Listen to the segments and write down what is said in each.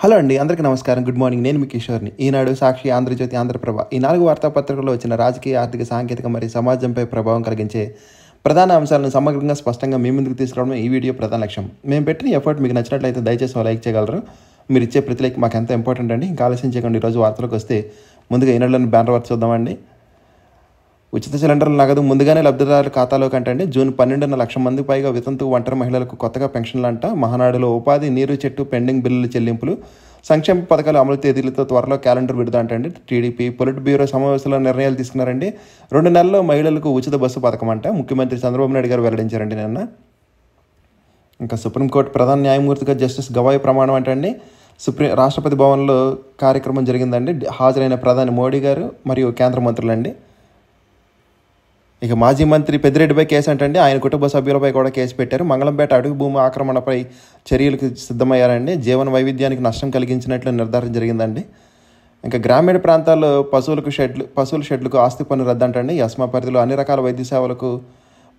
Hello అండి, అందరికీ నమస్కారం. Good morning. నేను మీ కిషోర్ని. ఈనాడు, సాక్షి, ఆంధ్రజ్యోతి, ఆంధ్రప్రభ ఈ 4 వార్తాపత్రికల్లో వచ్చిన రాజకీయ, ఆర్థిక, సాంకేతిక మరియు సమాజంపై ప్రభావం కలిగించే ప్రధాన అంశాలను సమగ్రంగా, స్పష్టంగా మీ ముందుకు తీసుకురావడం ఈ వీడియో ప్రధాన లక్ష్యం. మేము పెట్టిన ఎఫర్ట్ మీకు నచ్చినట్లయితే దయచేసి లైక్ చేయగలరు. మీరు ఇచ్చే ప్రతి లైక్ మాకు ఎంతో ఇంపార్టెంట్ అండి. ఇంకా ఆలస్యం చేయకుండా ఈరోజు వార్తలకు వస్తే ముందుగా ఈనాడులోని బ్యానర్ వార్త చూద్దామండి. ఉచిత సిలిండర్ల నగదు ముందుగానే లబ్ధిదారుల ఖాతాలో కంటే జూన్ 12న 1,00,000 మందికి పైగా వితంతు ఒంటరి మహిళలకు కొత్తగా పెన్షన్లంట. మహానాడులో ఉపాధి, నీరు చెట్టు, పెండింగ్ బిల్లుల చెల్లింపులు, సంక్షేమ పథకాల అమలు తేదీలతో త్వరలో క్యాలెండర్ విడుదల అంటండి. టీడీపీ పొలిట్ బ్యూరో సమావేశంలో నిర్ణయాలు తీసుకున్నారండి. 2 నెలల్లో మహిళలకు ఉచిత బస్సు పథకం అంట. ముఖ్యమంత్రి చంద్రబాబు నాయుడు గారు వెల్లడించారండి నిన్న. ఇంకా సుప్రీంకోర్టు ప్రధాన న్యాయమూర్తిగా జస్టిస్ గవాయ్ ప్రమాణం అంటండి. రాష్ట్రపతి భవన్లో కార్యక్రమం జరిగిందండి. హాజరైన ప్రధాని మోడీ గారు మరియు కేంద్ర మంత్రులండి. ఇక మాజీ మంత్రి పెద్దిరెడ్డిపై కేసు అంటండి. ఆయన కుటుంబ సభ్యులపై కూడా కేసు పెట్టారు. మంగళంపేట అడుగు భూమి ఆక్రమణపై చర్యలకు సిద్ధమయ్యారండి. జీవన వైవిధ్యానికి నష్టం కలిగించినట్లు నిర్ధారణ జరిగిందండి. ఇంకా గ్రామీణ ప్రాంతాల్లో పశువుల షెడ్లకు ఆస్తి పన్ను రద్దంటండి. యస్మా పరిధిలో అన్ని రకాల వైద్య సేవలకు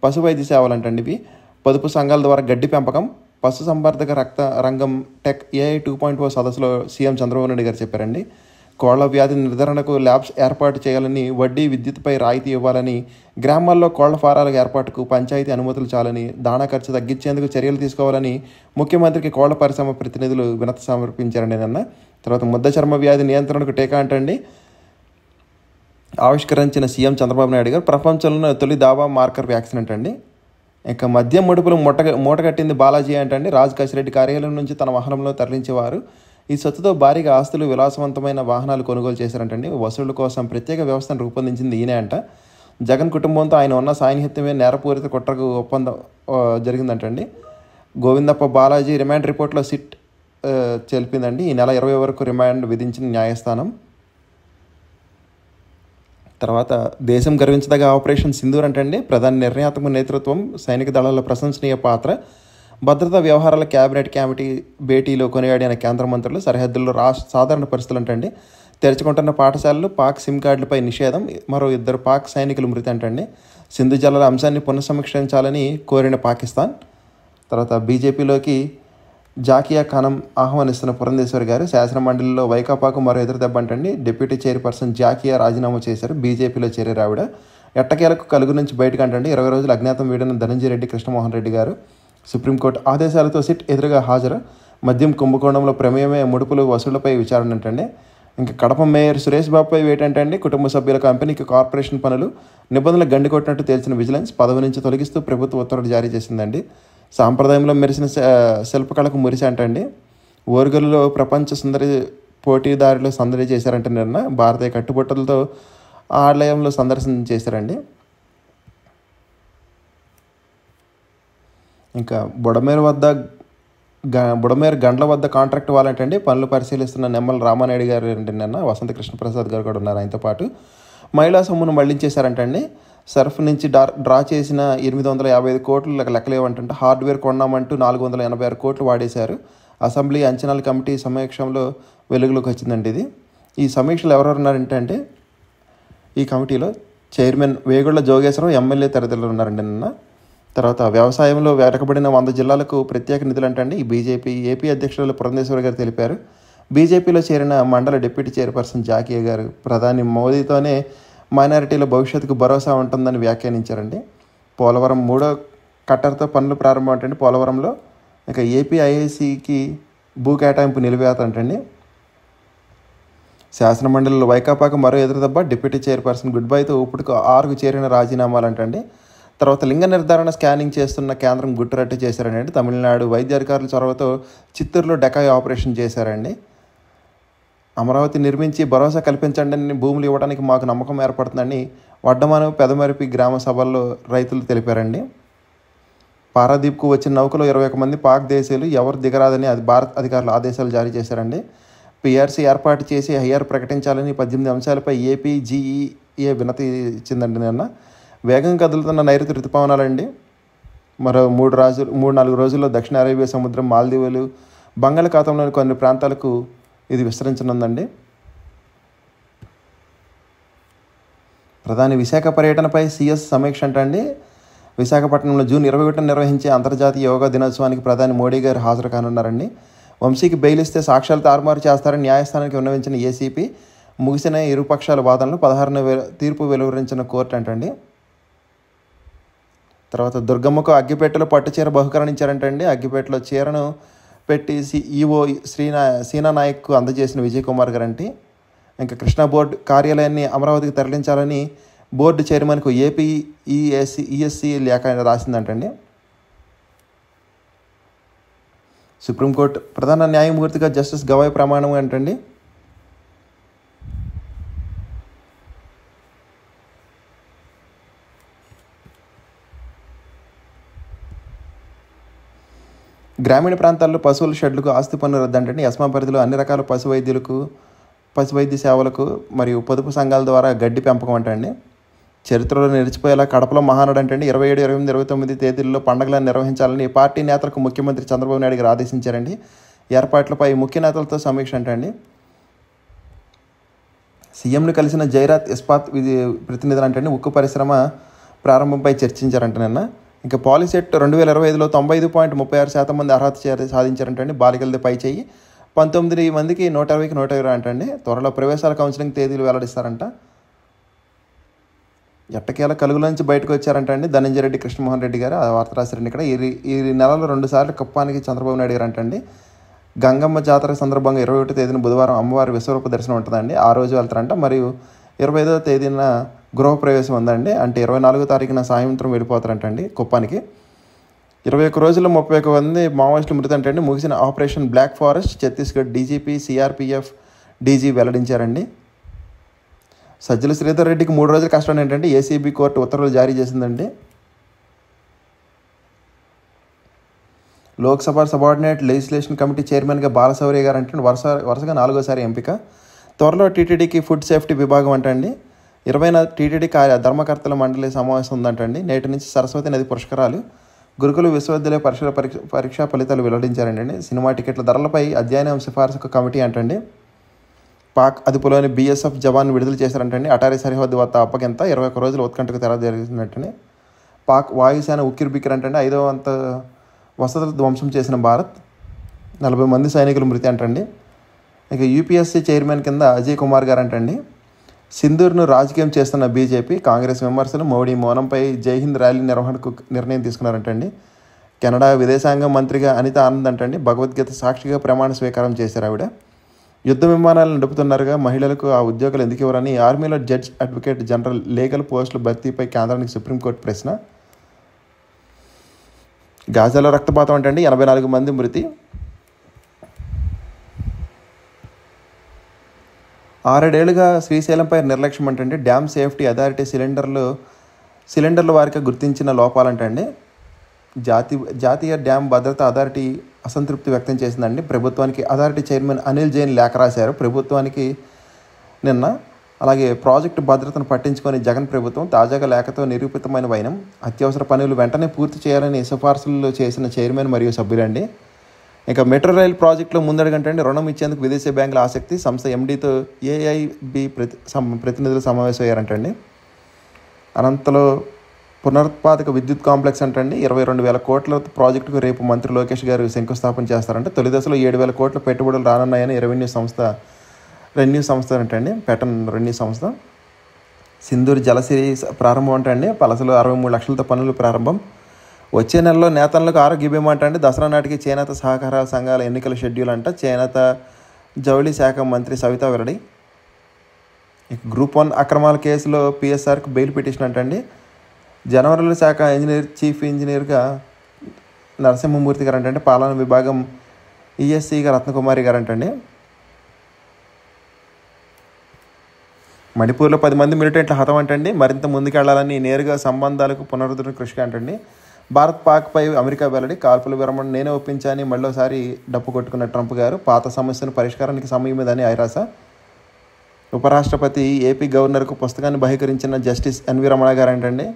పశు వైద్య సేవలు అంటండి. ఇవి పొదుపు సంఘాల ద్వారా గడ్డి పెంపకం, పశు సంవర్ధక రక్త రంగం టెక్ AI 2.0 సదస్సులో సీఎం చంద్రబాబు నాయుడు గారు చెప్పారండి. కోళ్ల వ్యాధి నిర్ధారణకు ల్యాబ్స్ ఏర్పాటు చేయాలని, వడ్డీ, విద్యుత్పై రాయితీ ఇవ్వాలని, గ్రామాల్లో కోళ్ల ఫారాల ఏర్పాటుకు పంచాయతీ అనుమతులు చాలని, దాణా ఖర్చు తగ్గించేందుకు చర్యలు తీసుకోవాలని ముఖ్యమంత్రికి కోళ్ల పరిశ్రమ ప్రతినిధులు వినతి సమర్పించారండి నిన్న. తర్వాత ముద్ద చర్మ వ్యాధి నియంత్రణకు టీకా అంటండి ఆవిష్కరించిన సీఎం చంద్రబాబు నాయుడు గారు. ప్రపంచంలో తొలి దావా మార్కర్ వ్యాక్సిన్ అంటండి. ఇక మద్యం ముడుపులు మూటగట్టింది బాలాజీ అంటండి. రాజ్ కసిరెడ్డి కార్యాలయం నుంచి తన వాహనంలో తరలించేవారు. ఈ సొత్తుతో భారీగా ఆస్తులు, విలాసవంతమైన వాహనాలు కొనుగోలు చేశారంటండి. వసూళ్ల కోసం ప్రత్యేక వ్యవస్థను రూపొందించింది ఈయనే అంట. జగన్ కుటుంబంతో ఆయన ఉన్న సాన్నిహిత్యమే నేరపూరిత కుట్రకు ఒప్పందం జరిగిందంటండి. గోవిందప్ప బాలాజీ రిమాండ్ రిపోర్ట్లో సిట్ తెలిపిందండి. ఈ నెల 20 వరకు రిమాండ్ విధించిన న్యాయస్థానం. తర్వాత దేశం గర్వించదగ్గ ఆపరేషన్ సింధూర్ అంటండి. ప్రధాని నిర్ణయాత్మక నేతృత్వం, సైనిక దళాల ప్రశంసనీయ పాత్ర, భద్రతా వ్యవహారాల క్యాబినెట్ కమిటీ భేటీలో కొనియాడిన కేంద్ర మంత్రులు. సరిహద్దుల్లో సాధారణ పరిస్థితులు అంటండి. తెరుచుకుంటున్న పాఠశాలలు, పాక్ సిమ్ కార్డులపై నిషేధం, మరో 2 పాక్ సైనికులు మృతి అంటండి. సింధు జలాల అంశాన్ని పునఃసమీక్షించాలని కోరిన పాకిస్తాన్. తర్వాత బీజేపీలోకి జాకియా ఖానం ఆహ్వానిస్తున్న పురంధేశ్వరి గారు. శాసనమండలిలో వైకాపాకు మరో ఎదురు దెబ్బ అంటండి. డిప్యూటీ చైర్పర్సన్ జాకియా రాజీనామా చేశారు. బీజేపీలో చేరారు ఆవిడ. ఎట్టకేలకు కలుగు నుంచి బయటకు అంటండి. 20 రోజులు అజ్ఞాతం వీడిన ధనంజయ రెడ్డి, కృష్ణమోహన్ రెడ్డి గారు. సుప్రీంకోర్టు ఆదేశాలతో సిట్ ఎదురుగా హాజరు. మద్యం కుంభకోణంలో ప్రమేయమే ముడుపులు వసూళ్లపై విచారణ అంటండి. ఇంకా కడప మేయర్ సురేష్ బాబుపై వేటంటండి. కుటుంబ సభ్యుల కంపెనీకి కార్పొరేషన్ పనులు, నిబంధనలు గండికొట్టినట్టు తేల్చిన విజిలెన్స్ పదవి నుంచి తొలగిస్తూ ప్రభుత్వ ఉత్తర్వులు జారీ చేసిందండి. సాంప్రదాయంలో మెరిసిన శిల్పకళకు మురిసి అంటండి. ఓరుగల్లులో ప్రపంచ సుందరి పోటీదారులు సందడి చేశారంటే నిన్న. భారతీయ కట్టుబట్టలతో ఆలయంలో సందర్శన చేశారండి. ఇంకా బుడమేరు గండ్ల వద్ద కాంట్రాక్ట్ వాళ్ళంటండి. పనులు పరిశీలిస్తున్న నిమ్మల రామానాయుడు గారు నిన్న. వసంత కృష్ణప్రసాద్ గారు కూడా ఉన్నారు ఆయనతో పాటు. మహిళా సొమ్మును మళ్లించేశారంటండి. సర్ఫ్ నుంచి డ్రా చేసిన 855 కోట్లు లెక్కలేవంటే హార్డ్వేర్ కొన్నామంటూ 486 కోట్లు వాడేశారు. అసెంబ్లీ అంచనాల కమిటీ సమీక్షంలో వెలుగులోకి వచ్చిందండి ఇది. ఈ సమీక్షలు ఎవరెవరు ఉన్నారంటే ఈ కమిటీలో చైర్మన్ వేగుళ్ల జోగేశ్వరం, ఎమ్మెల్యే తదితరులు ఉన్నారండి నిన్న. తర్వాత వ్యవసాయంలో వెనకబడిన 100 జిల్లాలకు ప్రత్యేక నిధులు అంటండి. ఈ ఏపీ అధ్యక్షులు పురంధేశ్వరి గారు తెలిపారు. బీజేపీలో చేరిన మండల డిప్యూటీ చైర్పర్సన్ జాకియా గారు. ప్రధాని మోదీతోనే మైనారిటీల భవిష్యత్తుకు భరోసా ఉంటుందని వ్యాఖ్యానించారండి. పోలవరం 3వ కట్టర్తో పనులు ప్రారంభం అంటండి పోలవరంలో. ఇక ఏపీ ఐఐసికి భూ కేటాయింపు నిలిపేత అంటండి. శాసనమండలిలో వైకాపాకు మరో ఎదురుదెబ్బ. డిప్యూటీ చైర్పర్సన్ గుడ్ బైతో ఇప్పటికి 6కు చేరిన రాజీనామాలు అంటండి. తర్వాత లింగ నిర్ధారణ స్కానింగ్ చేస్తున్న కేంద్రం గుట్టురట్టు చేశారండి. తమిళనాడు వైద్య అధికారుల చొరవతో చిత్తూరులో డెకాయ్ ఆపరేషన్ చేశారండి. అమరావతి నిర్మించి భరోసా కల్పించండి అని భూములు ఇవ్వడానికి మాకు నమ్మకం ఏర్పడుతుందని వడ్డమాను, పెదమరిపి గ్రామ సభల్లో రైతులు తెలిపారండి. పారాదీప్కు వచ్చిన నౌకలో 21 మంది పాక్ దేశీయులు ఎవరు దిగరాదని భారత అధికారులు ఆదేశాలు జారీ చేశారండి. PRC ఏర్పాటు చేసి హైఆర్ ప్రకటించాలని 18 అంశాలపై APGEA వినతి ఇచ్చిందండి నిన్న. వేగంగా కదులుతున్న నైరుతి ఋతుపవనాలండి. మరో 3-4 రోజుల్లో దక్షిణ అరేబియా సముద్రం, మాల్దీవులు, బంగాళాఖాతంలోని కొన్ని ప్రాంతాలకు ఇది విస్తరించనుందండి. ప్రధాని విశాఖ పర్యటనపై CS సమీక్ష అంటండి. విశాఖపట్నంలో జూన్ 21న నిర్వహించే అంతర్జాతీయ యోగా దినోత్సవానికి ప్రధాని మోడీ గారు హాజరు కానున్నారండి. వంశీకి బెయిల్ ఇస్తే సాక్ష్యాలు తారుమారు చేస్తారని న్యాయస్థానానికి విన్నవించిన ఏసీపీ. ముగిసిన ఇరుపక్షాల వాదనలు 16న తీర్పు వెలువరించిన కోర్టు అంటండి. తర్వాత దుర్గమ్మకు అగ్గిపెట్టెలో పట్టుచీర బహుకరణించారంటండి. అగ్గిపెట్టెలో చీరను పెట్టి ఈఓ సీనా నాయక్కు అందజేసిన విజయ్ కుమార్ గారంటే. ఇంకా కృష్ణా బోర్డు కార్యాలయాన్ని అమరావతికి తరలించాలని బోర్డు చైర్మన్కు ఏపీ ఈఎస్సీ లేఖ రాసిందంటండి. సుప్రీంకోర్టు ప్రధాన న్యాయమూర్తిగా జస్టిస్ గవాయ్ ప్రమాణం అంటండి. గ్రామీణ ప్రాంతాల్లో పశువుల షెడ్లకు ఆస్తి పన్ను రద్దంటండి. ఎస్మా పరిధిలో అన్ని రకాల పశు వైద్య సేవలకు మరియు పొదుపు సంఘాల ద్వారా గడ్డి పెంపకం అంటండి. చరిత్రలో నిలిచిపోయేలా కడపలో మహానాడు అంటండి. 27, 28, 29 తేదీల్లో పండుగలను నిర్వహించాలని పార్టీ నేతలకు ముఖ్యమంత్రి చంద్రబాబు నాయుడు గారు ఆదేశించారండి. ఏర్పాట్లపై ముఖ్య నేతలతో సమీక్ష అంటండి. సీఎంను కలిసిన జైరాత్ ఇస్పాత్ ప్రతినిధులు అంటండి. ఉక్కు పరిశ్రమ ప్రారంభంపై చర్చించారంట నిన్న. ఇంకా పాలిసెట్ 2025లో 95.36% మంది అర్హత సాధించారంటండి. బాలికలది పై చేయి 19 మందికి 120కి 120 అంటండి. త్వరలో ప్రవేశాల కౌన్సిలింగ్ తేదీలు వెల్లడిస్తారంట. ఎట్టకేల కలుగుల నుంచి బయటకు వచ్చారంటండి ధనంజయ రెడ్డి, కృష్ణమోహన్ రెడ్డి గారు. ఆ వార్త రాశారండి ఇక్కడ. ఈ నెలలో 2 సార్లు కుప్పానికి చంద్రబాబు నాయుడు గారు అంటండి. గంగమ్మ జాతర సందర్భంగా 21 తేదీన బుధవారం అమ్మవారి విశ్వరూప దర్శనం ఉంటుందండి. ఆ రోజు వెళ్తారంట. మరియు 25వ తేదీన గృహప్రవేశం ఉందండి. అంటే 24వ తారీఖున సాయంత్రం వెళ్ళిపోతారంటండి కుప్పానికి. 21 రోజుల్లో 31 మంది మావోయిస్టులు మృతి అంటండి. ముగిసిన operation black forest Chhattisgarh DGP CRPF DG వెల్లడించారండి. సజ్జల శ్రీధర్ రెడ్డికి 3 రోజుల కష్టం ఏంటంటే ఏసీబీ కోర్టు ఉత్తర్వులు జారీ చేసిందండి. లోక్సభ సబార్డినేట్ లెజిస్లేషన్ కమిటీ చైర్మన్గా బాలశౌర్య గారు అంటే వరుసగా 4వసారి ఎంపిక. త్వరలో టీటీడీకి ఫుడ్ సేఫ్టీ విభాగం అంటండి. 20న టీటీడీ ధర్మకర్తల మండలి సమావేశం ఉందంటండి. నేటి నుంచి సరస్వతి నది పురస్కారాలు. గురుకుల విశ్వవిద్యాలయ పరీక్షా ఫలితాలు వెల్లడించారండి. సినిమా టికెట్ల ధరలపై అధ్యయనం సిఫార్సుకు కమిటీ అంటండి. పాక్ అదుపులోని బీఎస్ఎఫ్ జవాన్ విడుదల చేశారంటండి. అటారీ సరిహద్దు వద్ద అప్పగింత 21 రోజుల ఉత్కంఠకు తెర జరిగినట్టని. పాక్ వాయుసేన ఉక్కిరిబిక్కిరి అంటండి. 5వ అంత వసతులు ధ్వంసం చేసిన భారత్. 40 మంది సైనికులు మృతి అంటండి. ఇక యూపీఎస్సీ చైర్మన్ కింద అజయ్ కుమార్ గారు అంటండి. సింధూర్ను రాజకీయం చేస్తున్న బీజేపీ కాంగ్రెస్ విమర్శలు. మోడీ మౌనంపై జైహింద్ ర్యాలీ నిర్వహణకు నిర్ణయం తీసుకున్నారంటండి. కెనడా విదేశాంగ మంత్రిగా అనిత ఆనంద్ అంటండి. భగవద్గీత సాక్షిగా ప్రమాణ స్వీకారం చేశారు ఆవిడ. యుద్ధ విమానాలను నడుపుతున్నారుగా మహిళలకు ఆ ఉద్యోగాలు ఎందుకు ఇవ్వరని ఆర్మీలో జడ్జ్ అడ్వకేట్ జనరల్ లీగల్ పోస్టుల భర్తీపై కేంద్రానికి సుప్రీంకోర్టు ప్రశ్న. గాజాలో రక్తపాతం అంటండి. 84 మంది మృతి. 6 ఏళ్లుగా శ్రీశైలంపై నిర్లక్ష్యం అంటండి. డ్యామ్ సేఫ్టీ అథారిటీ సిలిండర్ల వారికి గుర్తించిన లోపాలంటండి. జాతీయ డ్యామ్ భద్రతా అథారిటీ అసంతృప్తి వ్యక్తం చేసిందండి. ప్రభుత్వానికి అథారిటీ చైర్మన్ అనిల్ జైన్ లేఖ రాశారు ప్రభుత్వానికి నిన్న. అలాగే ప్రాజెక్టు భద్రతను పట్టించుకొని జగన్ ప్రభుత్వం తాజాగా లేఖతో నిరూపితమైన వైనం. అత్యవసర పనులు వెంటనే పూర్తి చేయాలని సిఫార్సులు చేసిన చైర్మన్ మరియు సభ్యులండి. ఇక మెట్రో రైల్ ప్రాజెక్టులో ముందడుగంటండి. రుణం ఇచ్చేందుకు విదేశీ బ్యాంకుల ఆసక్తి. సంస్థ ఎండీతో ఏఐబి ప్రతినిధులు సమావేశమయ్యారంటండి. అనంతలో పునరుత్పాదక విద్యుత్ కాంప్లెక్స్ అంటండి. 22,000 కోట్ల ప్రాజెక్టుకు రేపు మంత్రి లోకేష్ గారు శంకుస్థాపన చేస్తారంటే. తొలి దశలో 7,000 కోట్ల పెట్టుబడులు రానున్నాయని రెవెన్యూ సంస్థ అంటండి. పెటన్ రెవెన్యూ సంస్థ. సింధూర్ జలసిరి ప్రారంభం అంటండి. పలసలో 63 లక్షలతో పనులు ప్రారంభం. వచ్చే నెలలో నేతలకు ఆరోగ్య బీమా అంటండి. దసరా నాటికి చేనేత సహకార సంఘాల ఎన్నికల షెడ్యూల్ అంట. చేనేత జౌళి శాఖ మంత్రి సవితా వెల్లడి. గ్రూప్ 1 అక్రమాల కేసులో పిఎస్ఆర్కి బెయిల్ పిటిషన్ అంటండి. జనవరిలో శాఖ చీఫ్ ఇంజనీర్గా నరసింహమూర్తి గారు అంటండి. పాలనా విభాగం ఈఎస్సీగా రత్నకుమారి గారు అంటండి. మణిపూర్లో 10 మంది మిలిటెంట్ల హతం అంటండి. మరింత ముందుకెళ్లాలని నేరుగా సంబంధాలకు పునరుద్ధరణ కృషిగా అంటండి. భారత్ పాక్పై అమెరికా వెల్లడి. కాల్పుల విరమణ నేనే ఒప్పించాని మళ్ళోసారి డప్పు కొట్టుకున్న ట్రంప్ గారు. పాత సమస్యను పరిష్కారానికి సమయమేదని ఐరాస. ఉపరాష్ట్రపతి ఏపీ గవర్నర్కు పుస్తకాన్ని బహికరించిన జస్టిస్ ఎన్వి రమణ గారు అంటండి.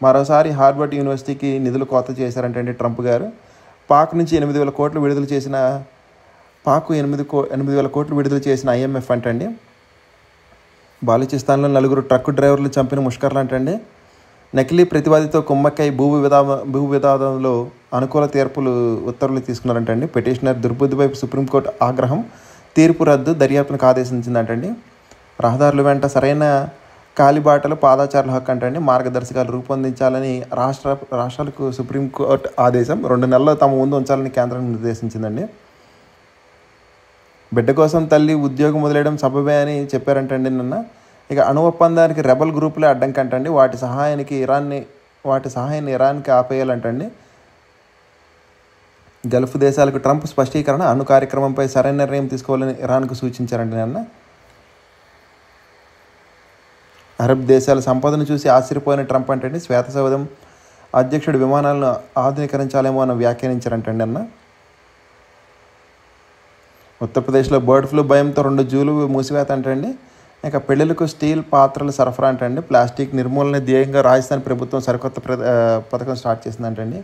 మరోసారి హార్వర్డ్ యూనివర్సిటీకి నిధులు కోత చేశారంటండి ట్రంప్ గారు. పాక్ నుంచి 8,000 కోట్లు విడుదల చేసిన 8,000 కోట్లు విడుదల చేసిన ఐఎంఎఫ్ అంటండి. బాలూచిస్తాన్లో 4 ట్రక్కు డ్రైవర్లు చంపిన ముష్కర్లు అంటండి. నకిలీ ప్రతివాదితో కుమ్మక్కై భూ వివాదంలో అనుకూల ఉత్తర్వులు తీసుకున్నారంటండి. పిటిషనర్ దుర్బుద్ధిపై సుప్రీంకోర్టు ఆగ్రహం, తీర్పు రద్దు, దర్యాప్తునికి ఆదేశించిందంటండి. రహదారుల వెంట సరైన కాలిబాటలు పాదాచారుల హక్కు అంటండి. మార్గదర్శకాలు రూపొందించాలని రాష్ట్రాలకు సుప్రీంకోర్టు ఆదేశం. 2 నెలల్లో తమ ముందు ఉంచాలని కేంద్రం నిర్దేశించిందండి. బిడ్డ కోసం తల్లి ఉద్యోగం వదిలేయడం సబబే అని చెప్పారంటండి నిన్న. ఇక అణు ఒప్పందానికి రెబల్ గ్రూపులే అడ్డంకంటండి. వాటి సహాయాన్ని ఇరాన్కి ఆపేయాలంటండి. గల్ఫ్ దేశాలకు ట్రంప్ స్పష్టీకరణ, అణు కార్యక్రమంపై సరైన నిర్ణయం తీసుకోవాలని ఇరాన్కు సూచించారండి నిన్న. అరబ్ దేశాల సంపదను చూసి ఆశ్చర్యపోయిన ట్రంప్ అంటండి శ్వేతసౌధం అధ్యక్షుడు విమానాలను ఆధునీకరించాలేమో అని వ్యాఖ్యానించారంటండి నిన్న. ఉత్తరప్రదేశ్లో బర్డ్ ఫ్లూ భయంతో 2 జూలు మూసివేత అంటండి. ఇక పెళ్లిలకు స్టీల్ పాత్రలు సరఫరా అంటండి. ప్లాస్టిక్ నిర్మూలన ధ్యేయంగా రాజస్థాన్ ప్రభుత్వం సరికొత్త పథకం స్టార్ట్ చేసిందంటండి.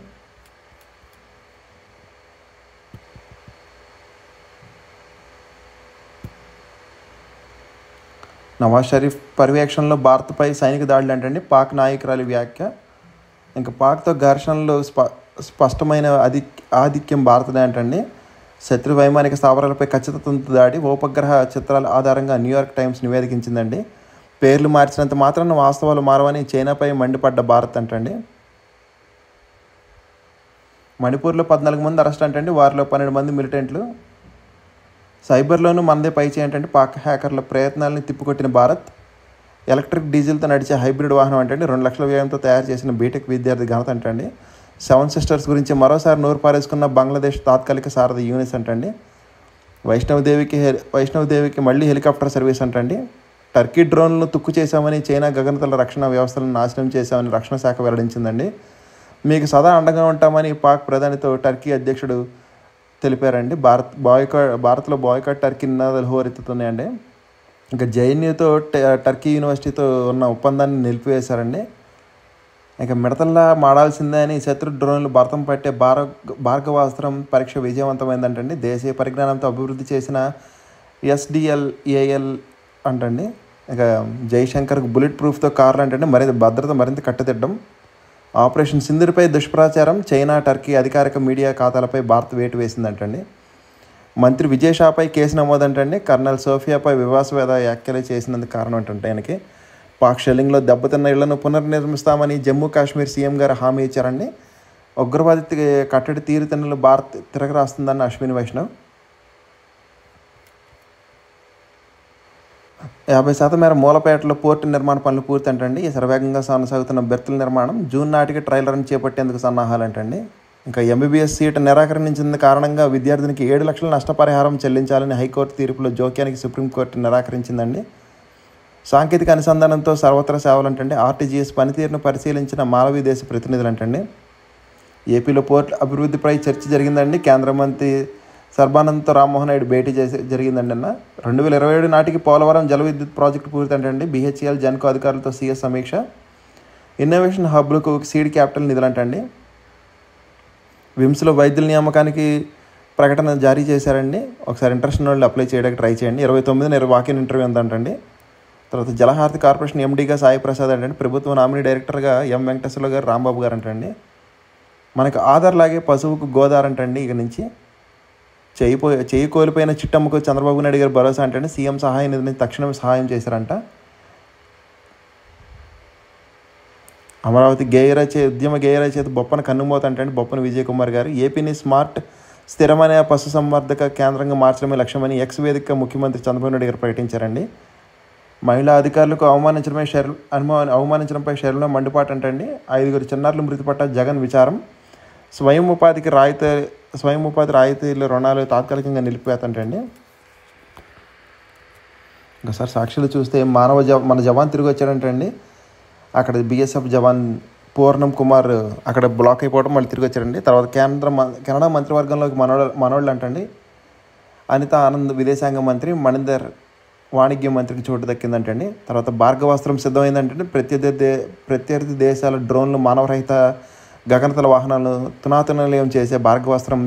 నవాజ్ షరీఫ్ పర్యవేక్షణలో భారత్పై సైనిక దాడులు అంటండి. పాక్ నాయకురాలి వ్యాఖ్య. ఇంకా పాక్తో ఘర్షణలో స్పష్టమైన ఆధిక్యం భారతదే అంటండి. శత్రు వైమానిక స్థావరాలపై ఖచ్చితత్వంతో దాడి, ఉపగ్రహ చిత్రాల ఆధారంగా న్యూయార్క్ టైమ్స్ నివేదించిందండి. పేర్లు మార్చినంత మాత్రాన వాస్తవాలు మారవని చైనాపై మండిపడ్డ భారత్ అంటండి. మణిపూర్లో 14 మంది అరెస్ట్ అంటండి. వారిలో 12 మంది మిలిటెంట్లు. సైబర్లోనూ మనదే పై చేయంటండి. పాక్ హ్యాకర్ల ప్రయత్నాలను తిప్పికొట్టిన భారత్. ఎలక్ట్రిక్ డీజిల్తో నడిచే హైబ్రిడ్ వాహనం అంటండి. 2 లక్షల వ్యయంతో తయారు చేసిన బీటెక్ విద్యార్థి ఘనత అంటండి. 7 సిస్టర్స్ గురించి మరోసారి నోరు పారేసుకున్న బంగ్లాదేశ్ తాత్కాలిక సారథి యూనిస్ అంటండి. వైష్ణవదేవికి మళ్ళీ హెలికాప్టర్ సర్వీస్ అంటండి. టర్కీ డ్రోన్లను తుక్కు చేశామని, చైనా గగనతల రక్షణ వ్యవస్థలను నాశనం చేశామని రక్షణ శాఖ వెల్లడించిందండి. మీకు సదా అండగా ఉంటామని పాక్ ప్రధానితో టర్కీ అధ్యక్షుడు తెలిపారండి. భారత్లో బాయ్కాట్ టర్కీ నినాదాలు హోరెత్తుతున్నాయండి. ఇంకా జేఎన్యూతో టర్కీ యూనివర్సిటీతో ఉన్న ఒప్పందాన్ని నిలిపివేశారండి. ఇక మిడతల్లా మాడాల్సిందే అని శత్రు డ్రోన్లు భర్తం పట్టే భార్గవాస్త్రం పరీక్ష విజయవంతమైందంటండి. దేశీయ పరిజ్ఞానంతో అభివృద్ధి చేసిన SDLAL అంటండి. ఇక జైశంకర్కు బుల్లెట్ ప్రూఫ్తో కార్లు అంటండి. భద్రత మరింత కట్టుదిట్టం. ఆపరేషన్ సింధూర్పై దుష్ప్రచారం, చైనా టర్కీ అధికారిక మీడియా ఖాతాలపై భారత్ వేటు వేసిందంటండి. మంత్రి విజయ్ షాపై కేసు నమోదంటండి. కర్నల్ సోఫియాపై వివాసవేద వ్యాఖ్యలు చేసినందుకు కారణం అంటంటే ఆయనకి. పాక్ షెల్లింగ్లో దెబ్బతిన్న ఇళ్లను పునర్నిర్మిస్తామని జమ్మూ కాశ్మీర్ సీఎం గారు హామీ ఇచ్చారండి. ఉగ్రవాది కట్టడి తీరుతెన్నులు భారత్ తిరగరాస్తుందన్న అశ్విని వైష్ణవ్. 50% మేర మూలపేటలో పోర్టు నిర్మాణ పనులు పూర్తంటండి. శరవేగంగా కొనసాగుతున్న బెర్తుల నిర్మాణం. జూన్ నాటికి ట్రైలర్ని చేపట్టేందుకు సన్నాహాలంటండి. ఇంకా MBBS సీటు నిరాకరించిన కారణంగా విద్యార్థినికి 7 లక్షల నష్టపరిహారం చెల్లించాలని హైకోర్టు తీర్పులో జోక్యానికి సుప్రీంకోర్టు నిరాకరించిందండి. సాంకేతిక అనుసంధానంతో సర్వత్రా సేవలంటండి. RTGS పనితీరును పరిశీలించిన మాలవీ దేశ ప్రతినిధులంటండి. ఏపీలో పోర్టు అభివృద్ధిపై చర్చ జరిగిందండి. కేంద్ర మంత్రి సర్బానంద్ రామ్మోహన్ నాయుడు భేటీ జరిగిందండి అన్న. 2027 నాటికి పోలవరం జల విద్యుత్ ప్రాజెక్టు పూర్తంటండి. BHEL జెన్కో అధికారులతో CS సమీక్ష. ఇన్నోవేషన్ హబ్లకు సీడ్ క్యాపిటల్ నిధులంటండి. విమ్స్లో వైద్యుల నియామకానికి ప్రకటన జారీ చేశారండి. ఒకసారి ఇంట్రెస్ట్ ఉన్న వాళ్ళు అప్లై చేయడానికి ట్రై చేయండి. 29న వాకిన్ ఇంటర్వ్యూ ఉందంటండి. తర్వాత జలహారతి కార్పొరేషన్ MDగా సాయి ప్రసాద్ అంటండి. ప్రభుత్వ నామినీ డైరెక్టర్గా M వెంకటేశ్వర్లు గారు, రాంబాబు గారు అంటండి. మనకు ఆధార్ లాగే పశువుకు గోదార్ అంటండి. ఇక నుంచి చేయి కోల్పోయిన చిట్టమ్మకు చంద్రబాబు నాయుడు గారు భరోసా అంటే సీఎం సహాయ నిధి నుంచి తక్షణమే సహాయం చేశారంట. అమరావతి ఉద్యమ గేయరచయిత బొప్పన కన్నుమోత అంటే బొప్పన విజయ్ కుమార్ గారు. ఏపీని స్మార్ట్ స్థిరమైన పశు సంవర్ధక కేంద్రంగా మార్చడమే లక్ష్యమని ఎక్స్ వేదిక ముఖ్యమంత్రి చంద్రబాబు నాయుడు గారు ప్రకటించారండి. మహిళా అధికారులకు అవమానించడంపై షెర్లో మండిపాటు అంటండి. 5 చిన్నారులు మృతి పట్ట జగన్ విచారం. స్వయం ఉపాధి రాయితీలు రుణాలు తాత్కాలికంగా నిలిపివేతంటండి. ఇంకోసారి సాక్షులు చూస్తే మన జవాన్ తిరిగి వచ్చాడంటండి. అక్కడ BSF జవాన్ పూర్ణం కుమార్ అక్కడ బ్లాక్ అయిపోవడం మళ్ళీ తిరిగి వచ్చారండి. తర్వాత కెనడా మంత్రివర్గంలోకి మనోళ్ళు అంటండి. అనిత ఆనంద్ విదేశాంగ మంత్రి, మణిందర్ వాణిజ్య మంత్రికి చోటు దక్కిందంటండి. తర్వాత భార్గవాస్త్రం సిద్ధమైందంటే ప్రత్యర్థి దేశాల డ్రోన్లు, మానవరహిత గగనతల వాహనాలను తునాతునలయం చేసే భార్గవాస్త్రం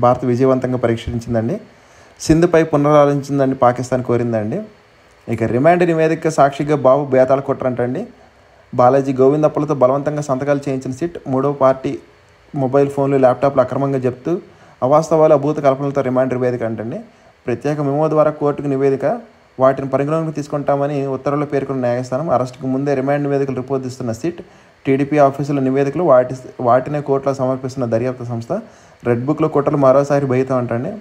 భారత్ విజయవంతంగా పరీక్షించిందండి. సింధుపై పునరాలోచించిందండి పాకిస్తాన్ కోరిందండి. ఇక రిమాండ్ నివేదిక సాక్షిగా బాబు బేతాళ కుట్రంటండి. బాలాజీ గోవిందప్పలతో బలవంతంగా సంతకాలు చేయించిన సిట్ మూడవ పార్టీ మొబైల్ ఫోన్లు, ల్యాప్టాప్లు అక్రమంగా జప్తు, అవాస్తవాలు, అభూత కల్పనలతో రిమాండ్ నివేదిక అంటండి. ప్రత్యేక మెమో ద్వారా కోర్టుకు నివేదిక, వాటిని పరిగణలోకి తీసుకుంటామని ఉత్తర్వులు పేర్కొన్న న్యాయస్థానం. అరెస్టుకు ముందే రిమాండ్ నివేదికలు రిపోర్ట్ ఇస్తున్న సిట్, టీడీపీ ఆఫీసుల నివేదికలు వాటినే కోర్టులో సమర్పిస్తున్న దర్యాప్తు సంస్థ. రెడ్ బుక్లో కుట్రలు మరోసారి బయతం అంటండి.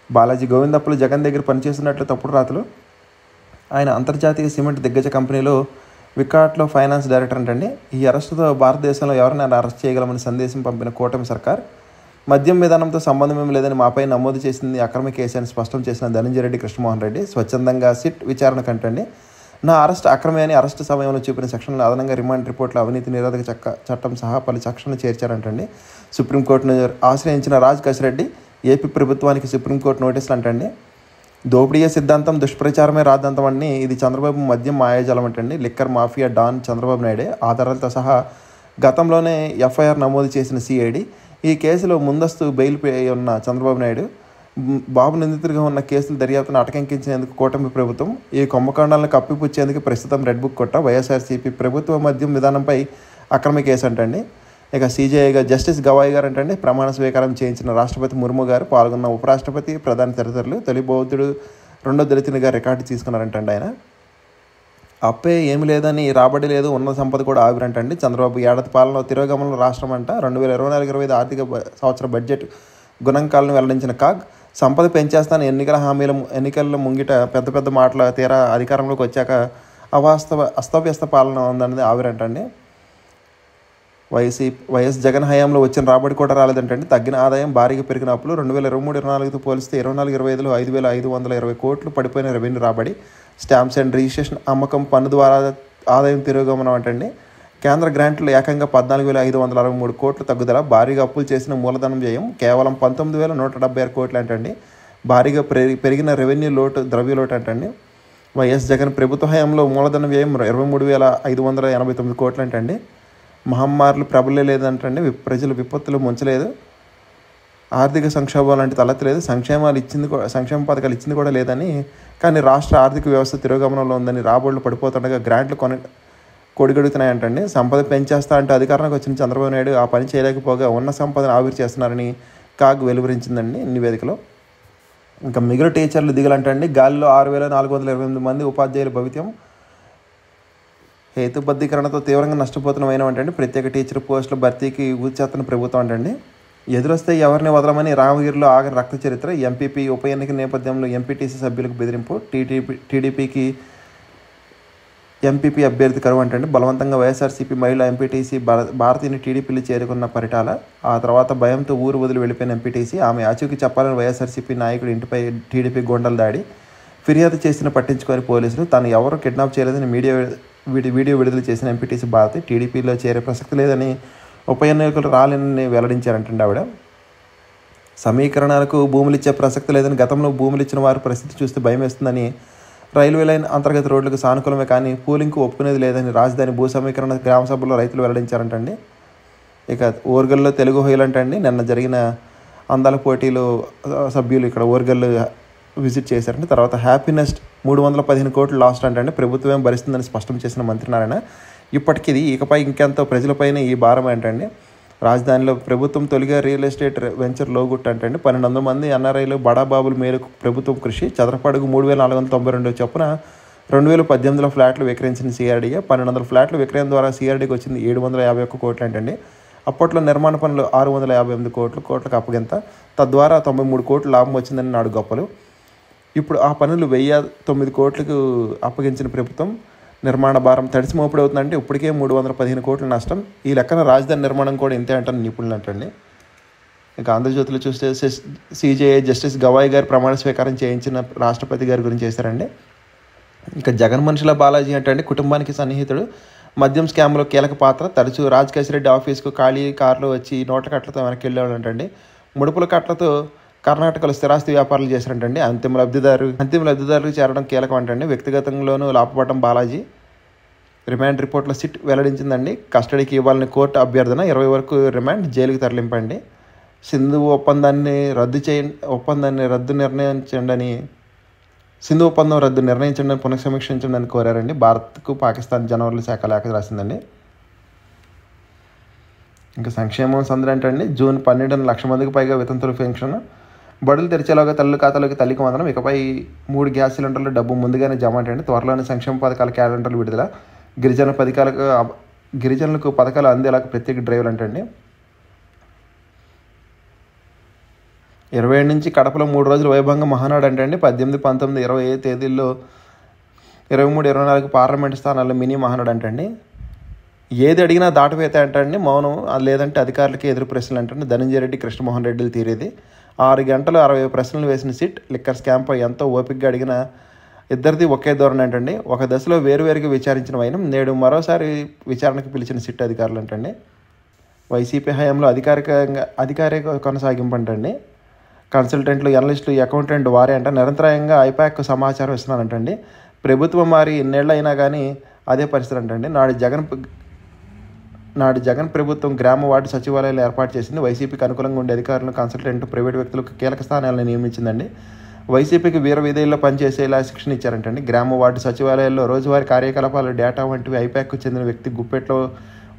బాలాజీ గోవిందప్పలు జగన్ దగ్గర పనిచేస్తున్నట్లు తప్పుడు రాతలు. ఆయన అంతర్జాతీయ సిమెంట్ దిగ్గజ కంపెనీలో వికాట్లో ఫైనాన్స్ డైరెక్టర్ అంటండి. ఈ అరెస్టుతో భారతదేశంలో ఎవరినైనా అరెస్ట్ చేయగలమని సందేశం పంపిన కూటమి సర్కార్, మద్యం విధానంతో సంబంధమేం లేదని మాపై నమోదు చేసింది అక్రమ కేసు అని స్పష్టం చేసిన ధనంజయ రెడ్డి, కృష్ణమోహన్ రెడ్డి స్వచ్ఛందంగా సిట్ విచారణ కంటండి. నా అరెస్ట్ అక్రమే అని అరెస్టు సమయంలో చూపిన సెక్షన్లు అదనంగా రిమాండ్ రిపోర్ట్లో అవినీతి నిరోధక చట్టం సహా పలు సెక్షన్లు చేర్చారంటండి. సుప్రీంకోర్టును ఆశ్రయించిన రాజ్ కసిరెడ్డి, ఏపీ ప్రభుత్వానికి సుప్రీంకోర్టు నోటీసులు అంటండి. దోపిడీయే సిద్ధాంతం, దుష్ప్రచారమే రాద్ధాంతం అని ఇది చంద్రబాబు మద్యం మాయాజాలం అంటండి. లిక్కర్ మాఫియా డాన్ చంద్రబాబు నాయుడే, ఆధారాలతో సహా గతంలోనే ఎఫ్ఐఆర్ నమోదు చేసిన సిఐడి. ఈ కేసులో ముందస్తు బెయిల్పై ఉన్న చంద్రబాబు నాయుడు, బాబు నిందితుడిగా ఉన్న కేసుల దర్యాప్తును అటకెంకించేందుకు కూటమి ప్రభుత్వం ఈ కుంభకాండాలను కప్పిపుచ్చేందుకు ప్రస్తుతం రెడ్ బుక్ కొట్ట వైఎస్ఆర్సీపీ ప్రభుత్వ మద్యం విధానంపై అక్రమ కేసు అంటండి. ఇక సీజేఐగా జస్టిస్ గవాయ్ గారు అంటండి. ప్రమాణ స్వీకారం చేయించిన రాష్ట్రపతి ముర్ము గారు, పాల్గొన్న ఉపరాష్ట్రపతి, ప్రధాని తదితరులు. తొలి బౌద్ధుడు, రెండో దళితునిగా రికార్డు తీసుకున్నారంటండి. ఆయన అప్పే ఏమి లేదని, రాబడి లేదు, ఉన్న సంపద కూడా ఆవిరంటండి. చంద్రబాబు ఏడాది పాలనలో తిరోగమనంలో రాష్ట్రం అంట. 2024-25 ఆర్థిక సంవత్సర బడ్జెట్ గణాంకాలను వెల్లడించిన కాగ్, సంపద పెంచేస్తాను ఎన్నికల్లో ముంగిట పెద్ద పెద్ద మాటల తీరా అధికారంలోకి వచ్చాక అస్తవ్యస్త పాలన ఉందన్నది ఆవిరంటండి. వైఎస్ జగన్ హయాంలో వచ్చిన రాబడి కూడా రాలేదంటండి. తగ్గిన ఆదాయం, భారీగా పెరిగిన అప్పులు. 2023-24తో పోలిస్తే 24-25లో 5,520 కోట్లు పడిపోయిన రెవెన్యూ రాబడి. స్టాంప్స్ అండ్ రిజిస్ట్రేషన్ అమ్మకం, పన్ను ద్వారా ఆదాయం తిరోగమనం అంటండి. కేంద్ర గ్రాంట్లు ఏకంగా 14,563 కోట్లు తగ్గుదల. భారీగా అప్పులు చేసిన మూలధనం వ్యయం కేవలం 19,176 కోట్లు అంటండి. భారీగా పెరిగిన రెవెన్యూ లోటు, ద్రవ్యలోటు అంటండి. వైఎస్ జగన్ ప్రభుత్వ హయాంలో మూలధన వ్యయం 23,589 కోట్లు అంటండి. మహమ్మారులు ప్రబలే లేదంటండి. ప్రజలు విపత్తులు ముంచలేదు. ఆర్థిక సంక్షోభం లాంటి తలెత్తలేదు. సంక్షేమ పథకాలు ఇచ్చింది కూడా లేదని. కానీ రాష్ట్ర ఆర్థిక వ్యవస్థ తిరోగమనంలో ఉందని, రాబడులు పడిపోతుండగా గ్రాంట్లు కొడిగడుతున్నాయంటండి. సంపద పెంచేస్తా అంటే అధికారంలోకి వచ్చిన చంద్రబాబు నాయుడు ఆ పని చేయలేకపోగా ఉన్న సంపదను ఆవిరి చేస్తున్నారని కాగ్ వెలువరించిందండి నివేదికలో. ఇంకా మిగిలిన టీచర్లు దిగులంటండి. గాలిలో 6,428 మంది ఉపాధ్యాయుల భవిత్యం. హేతుబద్ధీకరణతో తీవ్రంగా నష్టపోతున్నమైనవంటండి. ప్రత్యేక టీచర్ పోస్టుల భర్తీకి ఊచేస్తున్న ప్రభుత్వం అంటండి. ఎదురొస్తే ఎవరిని వదలమని రామగిరిలో ఆగని రక్త చరిత్ర. ఎంపీపీ ఉప ఎన్నిక నేపథ్యంలో ఎంపీటీసీ సభ్యులకు బెదిరింపు. టీడీపీకి ఎంపీపీ అభ్యర్థి కరువు అంటండి. బలవంతంగా వైఎస్ఆర్సీపీ మహిళా ఎంపీటీసీ భారతీని టీడీపీలో చేరుకున్న పరిటాల. ఆ తర్వాత భయంతో ఊరు వదిలి వెళ్ళిపోయిన ఎంపీటీసీ. ఆమె ఆచూకీ చెప్పాలని వైఎస్ఆర్సీపీ నాయకుడి ఇంటిపై టీడీపీ గోండల దాడి. ఫిర్యాదు చేసిన పట్టించుకొని పోలీసులు. తాను ఎవరు కిడ్నాప్ చేయలేదని వీడియో విడుదల చేసిన ఎంపీటీసీ భారతి టీడీపీలో చేరే ప్రసక్తి లేదని, ఉప ఎన్నికలు రాలేనని వెల్లడించారంటండి ఆవిడ. సమీకరణాలకు భూములు ఇచ్చే ప్రసక్తి లేదని, గతంలో భూములు ఇచ్చిన వారి పరిస్థితి చూస్తే భయం వేస్తుందని, రైల్వే లైన్ అంతర్గత రోడ్లకు సానుకూలమే కానీ పూలింగ్కు ఒప్పుకునేది లేదని రాజధాని భూ సమీకరణ గ్రామ సభలో రైతులు వెల్లడించారంటండి. ఇక ఓర్గల్లో తెలుగు హొయ్యలంటండి. నిన్న జరిగిన అందాల పోటీలో సభ్యులు ఇక్కడ ఓర్గల్లు విజిట్ చేశారంటే. తర్వాత హ్యాపీనెస్ట్ 315 కోట్లు లాస్ట్ అంటండి. ప్రభుత్వం భరిస్తుందని స్పష్టం చేసిన మంత్రి నారాయణ. ఇప్పటికీ ఇకపై ఇంకెంతో ప్రజలపైన ఈ భారం ఏంటండి. రాజధానిలో ప్రభుత్వం తొలిగా రియల్ ఎస్టేట్ వెంచర్ లోగుట్ అంటండి. 1,200 మంది ఎన్ఆర్ఐలు బడాబాబుల మేరకు ప్రభుత్వం కృషి. చదరపడుగు 3,492 చొప్పున 2018లో ఫ్లాట్లు విక్రయించిన సిఆర్డీఏ. 1,200 ఫ్లాట్లు విక్రయం ద్వారా సిఆర్డీకి వచ్చింది 751 కోట్లు అంటండి. అప్పట్లో నిర్మాణ పనులు 658 కోట్లకు అప్పగింత. తద్వారా 93 కోట్లు లాభం వచ్చిందని నాడు గొప్పలు. ఇప్పుడు ఆ పనులు 1,009 కోట్లకు అప్పగించిన ప్రభుత్వం నిర్మాణ భారం తడిసి మోపుడవుతుందంటే ఇప్పటికే 315 కోట్ల నష్టం. ఈ లెక్కన రాజధాని నిర్మాణం కూడా ఇంతే అంటారు నిపుణులు అంటండి. ఇంకా ఆంధ్రజ్యోతిలో చూస్తే సీజేఐ జస్టిస్ గవాయ్ గారు ప్రమాణ స్వీకారం చేయించిన రాష్ట్రపతి గారి గురించి చేశారండి. ఇంకా జగన్ మనుషుల బాలాజీ అంటండి. కుటుంబానికి సన్నిహితుడు. మద్యం స్కామ్లో కీలక పాత్ర. తరచూ రాజ్ కసిరెడ్డి ఆఫీస్కు ఖాళీ కారులో వచ్చి నోట్ల కట్లతో వెనక్కి వెళ్ళేవాళ్ళంటండి. ముడుపుల కట్లతో కర్ణాటకలో స్థిరాస్తి వ్యాపారాలు చేశారంటండి. అంతిమ లబ్ధిదారులకు చేరడం కీలకం అంటండి. వ్యక్తిగతంలోనూ లాభపడడం బాలాజీ. రిమాండ్ రిపోర్ట్లో సిట్ వెల్లడించిందండి. కస్టడీకి ఇవ్వాలని కోర్టు అభ్యర్థన. 20 వరకు రిమాండ్, జైలుకి తరలింపండి. సింధు ఒప్పందాన్ని రద్దు నిర్ణయించండి అని సింధు ఒప్పందం రద్దు నిర్ణయించండి, పునఃసమీక్షించండి అని కోరారండి. భారత్కు పాకిస్తాన్ జనవరి శాఖ లేఖ రాసిందండి. ఇంకా సంక్షేమం సందడి అంటే జూన్ 12 లక్ష మందికి పైగా వితంతుల పెన్షన్, బడులు తెరిచేలాగా తల్లి ఖాతాలోకి తల్లికి వందనం, ఇకపై 3 గ్యాస్ సిలిండర్లు డబ్బు ముందుగానే జమ అంటే త్వరలోనే సంక్షేమ పథకాల క్యాలెండర్లు విడుదల, గిరిజనులకు పథకాలు అందేలాగా ప్రత్యేక డ్రైవ్లు అంటండి. 27 నుంచి కడపలో 3 రోజులు వైభవంగా మహానాడు అంటే 18, 19, 20 తేదీల్లో 23, 24 పార్లమెంటు స్థానాల్లో మినీ మహానాడు అంటే ఏది అడిగినా దాటవేత అంటే మౌనం, లేదంటే అధికారులకి ఎదురు ప్రశ్నలు అంటే ధనంజయ రెడ్డి, కృష్ణమోహన్ రెడ్డిలు తీరేది. 6 గంటలు 60 ప్రశ్నలు వేసిన సిట్, లిక్కర్ స్కామ్పై ఎంతో ఓపికగా అడిగిన ఇద్దరిది ఒకే ధోరణి అంటండి. ఒక దశలో వేరువేరుగా విచారించిన వైనం, నేడు మరోసారి విచారణకు పిలిచిన సిట్ అధికారులు అంటండి. వైసీపీ హయాంలో అధికారిక కొనసాగింపు అంటండి. కన్సల్టెంట్లు, ఎనలిస్టులు, అకౌంటెంట్ వారే అంట నిరంతరాయంగా ఐపాక్ సమాచారం ఇస్తున్నారంటండి. ప్రభుత్వం మారి ఇన్నేళ్ళు అయినా కానీ అదే పరిస్థితి అంటండి. నాడు జగన్ ప్రభుత్వం గ్రామ వార్డు సచివాలయాలు ఏర్పాటు చేసింది. వైసీపీకి అనుకూలంగా ఉండే అధికారులను, కన్సల్టెంట్, ప్రైవేటు వ్యక్తులకు కీలక స్థానాలను నియమించిందండి. వైసీపీకి వీర విధేయుల్లో పనిచేసేలా శిక్షణ ఇచ్చారంటండి. గ్రామ వార్డు సచివాలయాల్లో రోజువారీ కార్యకలాపాలు, డేటా వంటివి ఐపాక్కు చెందిన వ్యక్తి గుప్పెట్లో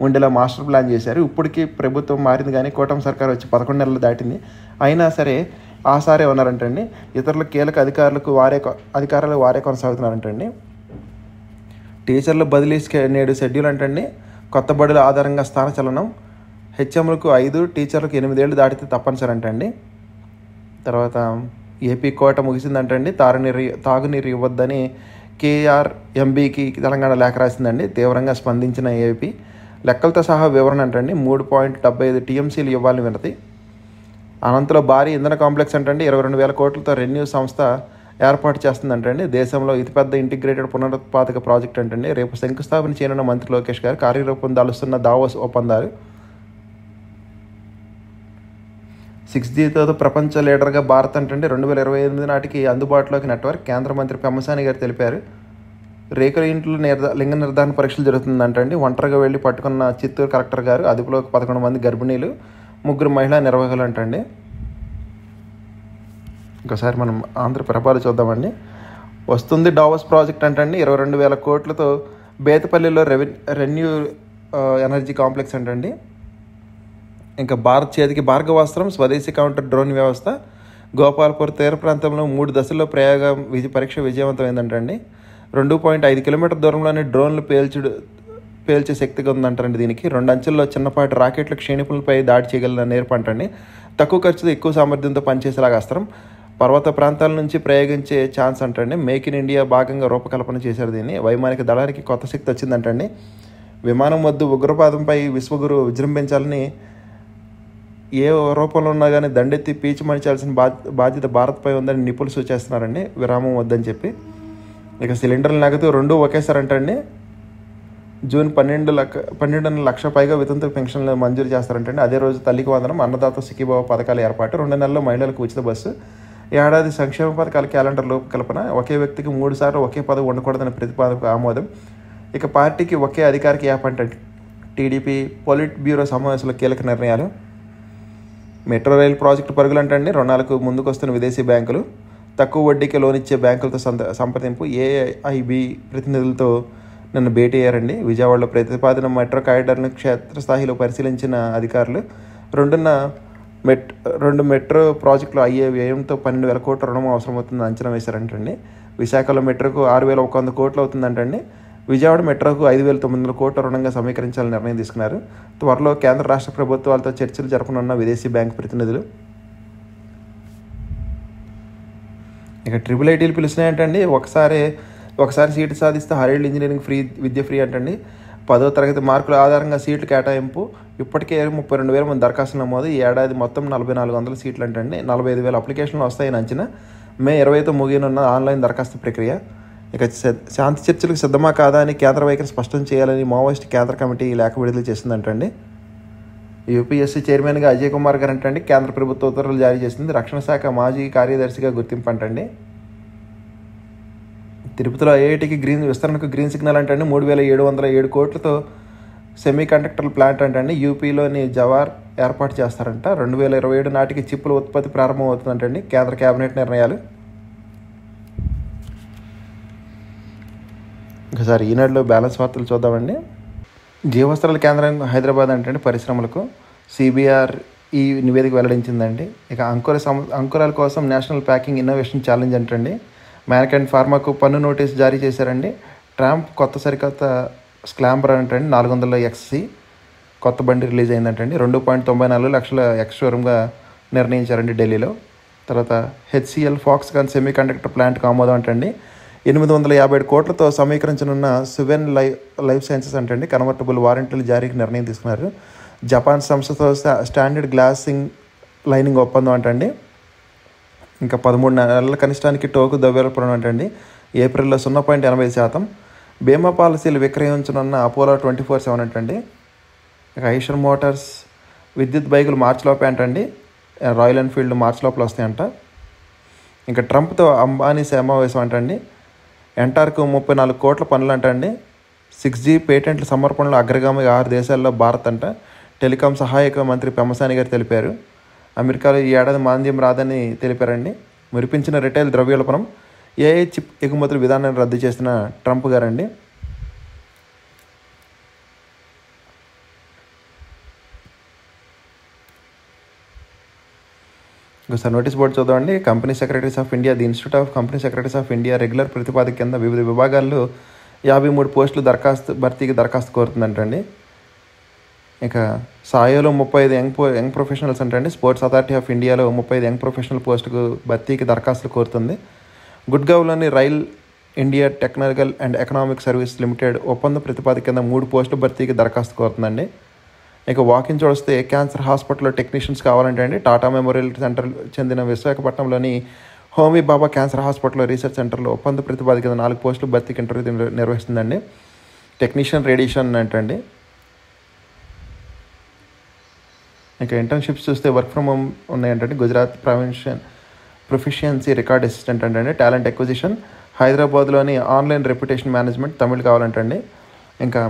ఉండేలా మాస్టర్ ప్లాన్ చేశారు. ఇప్పటికీ ప్రభుత్వం మారింది కానీ కూటమి సర్కారు వచ్చి 11 నెలలు దాటింది. అయినా సరే ఆసారే ఉన్నారంటండి. ఇతరుల కీలక అధికారులు వారే కొనసాగుతున్నారంటండి. టీచర్ల బదిలీ నేడు షెడ్యూల్ అంటండి. కొత్త బడుల ఆధారంగా స్థానచలనం, హెచ్ఎంలకు 5, టీచర్లకు 8 ఏళ్ళు దాటితే తప్పనిసరి అంటండి. తర్వాత ఏపీ కోట ముగిసిందంటండి. తాగునీరు ఇవ్వద్దని కేఆర్ఎంబీకి తెలంగాణ లేఖ రాసిందండి. తీవ్రంగా స్పందించిన ఏపీ లెక్కలతో సహా వివరణ అంటండి. 3.75 టీఎంసీలు ఇవ్వాలని వినతి. అనంతలో భారీ ఇంధన కాంప్లెక్స్ అంటండి 22,000 కోట్లతో రెన్యూ సంస్థ ఏర్పాటు చేస్తుందంటండి. దేశంలో ఇతిపెద్ద ఇంటిగ్రేటెడ్ పునరుత్పాదక ప్రాజెక్ట్ అంటండి. రేపు శంకుస్థాపన చేయనున్న మంత్రి లోకేష్ గారు కార్యరూపం దాలుస్తున్న దావోస్ ఒప్పందాలు. 6Gతో ప్రపంచ లీడర్గా భారత్ అంటండి 2028 నాటికి అందుబాటులోకి నెట్వర్క్, కేంద్ర మంత్రి పెమ్మసాని గారు తెలిపారు. రేకుల ఇంట్లో లింగ నిర్ధారణ పరీక్షలు జరుగుతుందంటండి. ఒంటరిగా వెళ్ళి పట్టుకున్న చిత్తూరు కలెక్టర్ గారు. అదుపులోకి 11 మంది గర్భిణీలు, 3 మహిళా నిర్వాహకులు అంటండి. ఇంకోసారి మనం ఆంధ్రప్రభలు చూద్దామండి. వస్తుంది డావోస్ ప్రాజెక్ట్ అంటండి 22,000 కోట్లతో బేతపల్లిలో రెన్యూ ఎనర్జీ కాంప్లెక్స్ అంటండి. ఇంకా భారత్ చేతికి భార్గవాస్త్రం, స్వదేశీ కౌంటర్ డ్రోన్ వ్యవస్థ. గోపాల్పూర్ తీర ప్రాంతంలో 3 దశల్లో పరీక్ష విజయవంతమైందంటండి. 2.5 కిలోమీటర్ దూరంలోనే డ్రోన్లు పేల్చే శక్తిగా ఉందంటండి. దీనికి 2 అంచెల్లో చిన్నపాటి రాకెట్లు క్షీణిపులపై దాడి చేయగల నేర్పంటండి. తక్కువ ఖర్చుతో ఎక్కువ సామర్థ్యంతో పనిచేసేలాగా అస్త్రం. పర్వత ప్రాంతాల నుంచి ప్రయోగించే ఛాన్స్ అంటండి. మేక్ ఇన్ ఇండియా భాగంగా రూపకల్పన చేశారు దీన్ని. వైమానిక దళానికి కొత్త శక్తి వచ్చిందంటండి. విమానం వద్దు ఉగ్రవాదంపై విశ్వగురు విజృంభించాలని ఏ రూపంలో ఉన్నా కానీ దండెత్తి పీచి మణిచాల్సిన బాధ్యత భారత్పై ఉందని నిపుణులు సూచిస్తున్నారండి. విరామం వద్దని చెప్పి. ఇక సిలిండర్లు నగదు 2 ఒకేసారి అంటండి. జూన్ 12 లక్ష పైగా వితంతు పెన్షన్లు మంజూరు చేస్తారంటండి. అదే రోజు తల్లికి వందనం, అన్నదాత సుఖీభావ పథకాల ఏర్పాటు, 2 నెలల్లో మహిళలకు ఉచిత బస్సు, ఏడాది సంక్షేమ పథకాల క్యాలెండర్ రూపకల్పన, ఒకే వ్యక్తికి 3 సార్లు ఒకే పదవి ఉండకూడదని ప్రతిపాదనకు ఆమోదం. ఇక పార్టీకి ఒకే అధికారిక యాప్ అంటే టీడీపీ పొలిట్ బ్యూరో సమావేశంలో కీలక నిర్ణయాలు. మెట్రో రైలు ప్రాజెక్టు పరుగులు అంటండి. రుణాలకు ముందుకొస్తున్న విదేశీ బ్యాంకులు, తక్కువ వడ్డీకి లోన్ ఇచ్చే బ్యాంకులతో సంప్రదింపు. ఏఐబి ప్రతినిధులతో నిన్న భేటీ అయ్యారండి. విజయవాడలో ప్రతిపాదన మెట్రో కారిడార్ను క్షేత్రస్థాయిలో పరిశీలించిన అధికారులు 2 మెట్రో ప్రాజెక్టులు అయ్యే వ్యయంతో 12,000 కోట్ల రుణం అవసరమవుతుందని అంచనా వేశారంటండి. విశాఖలో మెట్రోకు 6,100 కోట్లు అవుతుందంటండి. విజయవాడ మెట్రోకు 5,900 కోట్ల రుణంగా సమీకరించాలని నిర్ణయం తీసుకున్నారు. త్వరలో కేంద్ర రాష్ట్ర ప్రభుత్వాలతో చర్చలు జరపనున్న విదేశీ బ్యాంకు ప్రతినిధులు. ఇక IIITలు పిలిచినాయంటండి. ఒకసారి సీటు సాధిస్తే హైయర్ ఇంజనీరింగ్ విద్య ఫ్రీ అంటండి. 10వ తరగతి మార్కుల ఆధారంగా సీట్లు కేటాయింపు. ఇప్పటికే 32,000 మంది దరఖాస్తులు నమోదు. ఈ ఏడాది మొత్తం 4,400 సీట్లు అంటండి. 45,000 అప్లికేషన్లు వస్తాయని అంచనా. మే 20తో ముగియనున్న ఆన్లైన్ దరఖాస్తు ప్రక్రియ. ఇక శాంతి చర్చలకు సిద్ధమా కాదా అని కేంద్ర వైఖరి స్పష్టం చేయాలని మావోయిస్ట్ కేంద్ర కమిటీ లేఖ విడుదల చేసిందంటండి. యూపీఎస్సీ చైర్మన్గా అజయ్ కుమార్ గారు అంటండి కేంద్ర ప్రభుత్వ ఉత్తర్వులు జారీ చేసింది. రక్షణ శాఖ మాజీ కార్యదర్శిగా గుర్తింపు అంటండి. తిరుపతిలో ఐఐటికి విస్తరణకు గ్రీన్ సిగ్నల్ అంటండి. 3,707 కోట్లతో సెమీ కండక్టర్ ప్లాంట్ అంటండి. యూపీలోని జవార్ ఏర్పాటు చేస్తారంట. 2027 నాటికి చిప్పుల ఉత్పత్తి ప్రారంభం అవుతుందంటండి. కేంద్ర కేబినెట్ నిర్ణయాలు. ఒకసారి ఈనాడులో బ్యాలెన్స్ వార్తలు చూద్దామండి. జీవవస్త్రాల కేంద్రం హైదరాబాద్ అంటే పరిశ్రమలకు సిబిఆర్ ఈ నివేదిక వెల్లడించిందండి. ఇక అంకురాల కోసం నేషనల్ ప్యాకింగ్ ఇన్నోవేషన్ ఛాలెంజ్ అంటండి. మ్యాక్ అండ్ ఫార్మాకు పన్ను నోటీస్ జారీ చేశారండి. ట్రంప్ సరికొత్త స్క్లాంబర్ అంటండి 400 XC కొత్త బండి రిలీజ్ అయిందంటండి. 2.94 లక్షల ఎక్స్ షోరూమ్గా నిర్ణయించారండి ఢిల్లీలో. తర్వాత HCL ఫాక్స్కాన్ సెమీ కండక్టర్ ప్లాంట్కి ఆమోదం అంటండి. 857 కోట్లతో సమీకరించనున్న సువెన్ లైఫ్ సైన్సెస్ అంటండి కన్వర్టబుల్ వారంటీలు జారీకి నిర్ణయం తీసుకున్నారు. జపాన్ సంస్థతో స్టాండర్డ్ గ్లాసింగ్ లైనింగ్ ఒప్పందం అంటండి. ఇంకా 13 నెలల కనిష్టానికి టోకు ద్రవ్యోల్బణం అంటండి. ఏప్రిల్లో 0.80%. బీమా పాలసీలు విక్రయించనున్న అపోలో 24/7 అంటండి. ఇక ఐషర్ మోటార్స్ విద్యుత్ బైకులు మార్చిలోపే అంటండి. రాయల్ ఎన్ఫీల్డ్ మార్చి లోపల వస్తాయంట. ఇంకా ట్రంప్తో అంబానీ సమావేశం అంటండి. ఎంటార్కు 34 కోట్ల పనులు అంటండి. 6G పేటెంట్ల సమర్పణలో అగ్రగామి 6 దేశాల్లో భారత్ అంట. టెలికాం సహాయక మంత్రి పెమ్మసాని గారు తెలిపారు. అమెరికాలో ఈ ఏడాది మాంద్యం రాదని తెలిపారండి. మురిపించిన రిటైల్ ద్రవ్యోల్బణం AI చిప్ ఎగుమతుల విధానాన్ని రద్దు చేసిన ట్రంప్ గారండి. ఒకసారి నోటీస్ బోర్డు చూద్దామండి. Company secretaries of India, the institute of company secretaries of India regular ప్రతిపాదిక కింద వివిధ విభాగాల్లో 53 పోస్టులు భర్తీకి దరఖాస్తు కోరుతుందంటండి. ఇక సాయోలో 35 యంగ్ ప్రొఫెషనల్స్ అంటండి. స్పోర్ట్స్ అథారిటీ ఆఫ్ ఇండియాలో 35 యంగ్ ప్రొఫెషనల్ పోస్టుకు భర్తీకి దరఖాస్తులు కోరుతుంది. గుడ్గావ్లోని rail India technical and economic service limited ఒప్పంద ప్రతిపాదిక కింద 3 పోస్టులు భర్తీకి దరఖాస్తు కోరుతుందండి. ఇక వాకింగ్ చూస్తే క్యాన్సర్ హాస్పిటల్లో టెక్నీషియన్స్ కావాలంటే అండి టాటా మెమోరియల్ సెంటర్ చెందిన విశాఖపట్నంలోని హోమీ బాబా క్యాన్సర్ హాస్పిటల్ రీసెర్చ్ సెంటర్లో ఒప్పంద ప్రతిపాదిక కింద 4 పోస్టులు భర్తీకి ఇంటర్వ్యూ నిర్వహిస్తుందండి. టెక్నీషియన్ రేడియేషన్ అంటండి. ఇక ఇంటర్న్షిప్స్ చూస్తే వర్క్ ఫ్రమ్ హోమ్ ఉన్నాయంటే గుజరాత్ ప్రొఫిషియన్సీ రికార్డ్ అసిస్టెంట్ అంటే టాలెంట్ ఎక్విజిషన్, హైదరాబాద్లోని ఆన్లైన్ రెప్యుటేషన్ మేనేజ్మెంట్ తమిళ్ కావాలంటండి. ఇంకా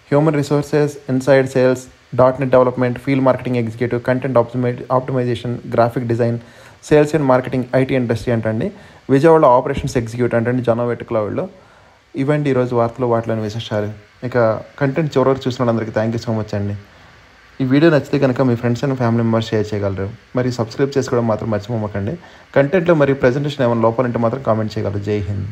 human resources, inside sales, .NET development, field marketing executive, content optimization, graphic design, sales and marketing, IT industry అంటండి. విజయవాడలో ఆపరేషన్స్ ఎగ్జిక్యూటివ్ అంటండి జొనోవేట్ క్లౌడ్లో. ఇవండి ఈరోజు వార్తలు వాటిలోని విశేషాలు. ఇక కంటెంట్ చివరికి చూసిన అందరికీ థ్యాంక్ యూ సో మచ్ అండి. ఈ వీడియో నచ్చితే కనుక మీ friends and family members share చేయగలరు. మరి సబ్స్క్రైబ్ చేసుకోవడం మాత్రం మర్చిపోకండి. కంటెంట్లో మరి ప్రజెంటేషన్ ఏమైనా లోపాలంటే మాత్రం కామెంట్ చేయగలరు. జై హింద్.